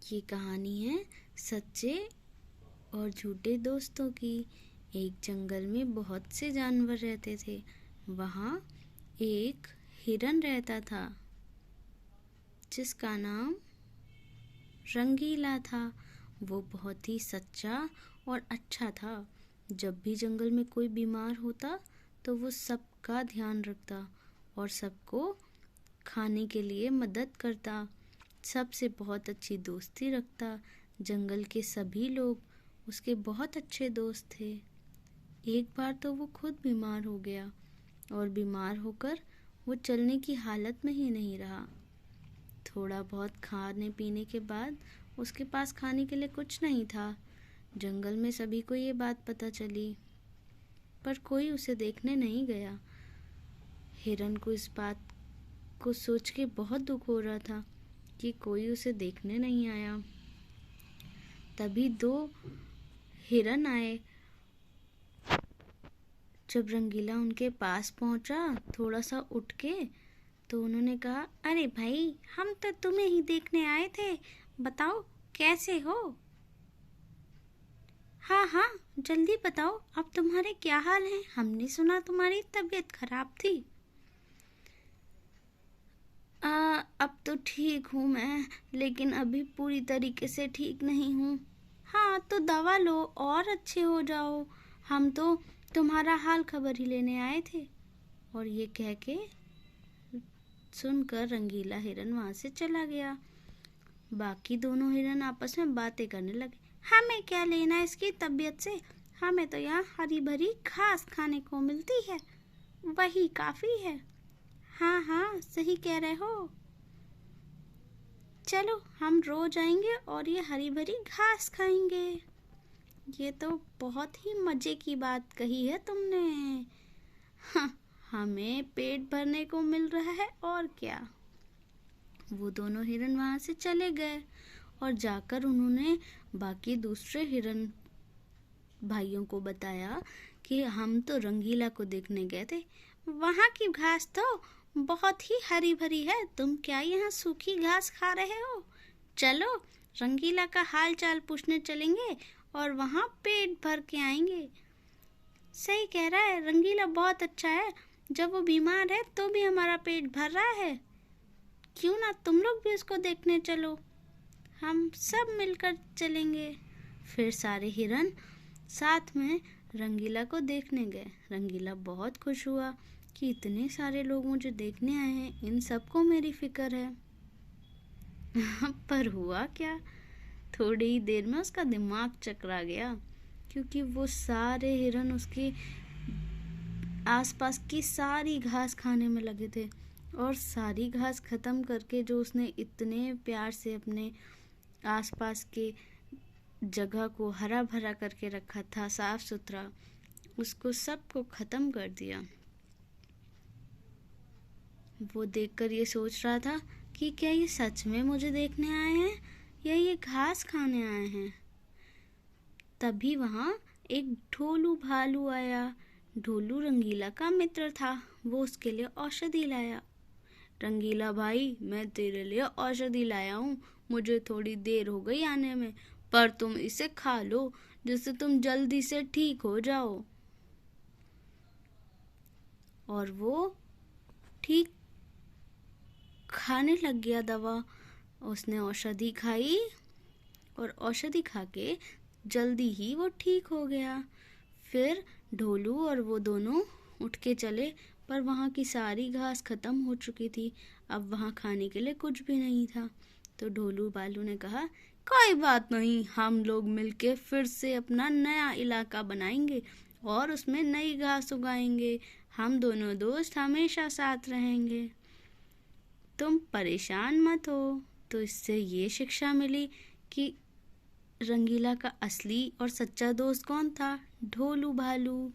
ये कहानी है सच्चे और झूठे दोस्तों की। एक जंगल में बहुत से जानवर रहते थे। वहाँ एक हिरन रहता था जिसका नाम रंगीला था। वो बहुत ही सच्चा और अच्छा था। जब भी जंगल में कोई बीमार होता तो वो सबका ध्यान रखता और सबको खाने के लिए मदद करता। सबसे बहुत अच्छी दोस्ती रखता। जंगल के सभी लोग उसके बहुत अच्छे दोस्त थे। एक बार तो वो खुद बीमार हो गया और बीमार होकर वो चलने की हालत में ही नहीं रहा। थोड़ा बहुत खाने पीने के बाद उसके पास खाने के लिए कुछ नहीं था। जंगल में सभी को ये बात पता चली, पर कोई उसे देखने नहीं गया। हिरन को इस बात को सोच के बहुत दुख हो रहा था कि कोई उसे देखने नहीं आया। तभी दो हिरन आए। जब रंगीला उनके पास पहुंचा थोड़ा सा उठ के, तो उन्होंने कहा, अरे भाई, हम तो तुम्हें ही देखने आए थे। बताओ कैसे हो? हाँ हाँ, जल्दी बताओ, अब तुम्हारे क्या हाल है? हमने सुना तुम्हारी तबीयत खराब थी। अब तो ठीक हूँ मैं, लेकिन अभी पूरी तरीके से ठीक नहीं हूँ। हाँ तो दवा लो और अच्छे हो जाओ। हम तो तुम्हारा हाल खबर ही लेने आए थे। और ये कह के सुनकर रंगीला हिरन वहाँ से चला गया। बाकी दोनों हिरन आपस में बातें करने लगे। हमें क्या लेना इसकी तबीयत से? हमें तो यहाँ हरी भरी घास खाने को मिलती है, वही काफी है। हाँ हाँ, सही कह रहे हो। चलो हम रोज आएंगे और ये हरी भरी घास खाएंगे। ये तो बहुत ही मजे की बात कही है तुमने। हाँ, हमें पेट भरने को मिल रहा है और क्या। वो दोनों हिरन वहां से चले गए और जाकर उन्होंने बाकी दूसरे हिरन भाइयों को बताया कि हम तो रंगीला को देखने गए थे। वहां की घास तो बहुत ही हरी भरी है, तुम क्या यहाँ सूखी घास खा रहे हो? चलो रंगीला का हाल चाल पूछने चलेंगे और वहाँ पेट भर के आएंगे। सही कह रहा है, रंगीला बहुत अच्छा है। जब वो बीमार है तो भी हमारा पेट भर रहा है। क्यों ना तुम लोग भी उसको देखने चलो, हम सब मिलकर चलेंगे। फिर सारे हिरन साथ में रंगीला को देखने गए। रंगीला बहुत खुश हुआ कि इतने सारे लोग मुझे देखने आए हैं, इन सबको मेरी फिक्र है। पर हुआ क्या, थोड़ी ही देर में उसका दिमाग चकरा गया, क्योंकि वो सारे हिरन उसके आसपास की सारी घास खाने में लगे थे। और सारी घास खत्म करके जो उसने इतने प्यार से अपने आसपास के जगह को हरा भरा करके रखा था, साफ सुथरा, उसको सबको खत्म कर दिया। वो देखकर ये सोच रहा था कि क्या ये सच में मुझे देखने आए हैं या ये घास खाने आए हैं। तभी वहाँ एक ढोलू भालू आया। ढोलू रंगीला का मित्र था। वो उसके लिए औषधि लाया। रंगीला भाई, मैं तेरे लिए औषधि लाया हूँ। मुझे थोड़ी देर हो गई आने में, पर तुम इसे खा लो जिससे तुम जल्दी से ठीक हो जाओ। और वो ठीक खाने लग गया दवा। उसने औषधि खाई और औषधि खा के जल्दी ही वो ठीक हो गया। फिर ढोलू और वो दोनों उठ के चले, पर वहाँ की सारी घास खत्म हो चुकी थी। अब वहाँ खाने के लिए कुछ भी नहीं था। तो ढोलू भालू ने कहा, कोई बात नहीं, हम लोग मिलके फिर से अपना नया इलाका बनाएंगे और उसमें नई घास उगाएंगे। हम दोनों दोस्त हमेशा साथ रहेंगे, तुम परेशान मत हो। तो इससे ये शिक्षा मिली कि रंगीला का असली और सच्चा दोस्त कौन था? ढोलू भालू।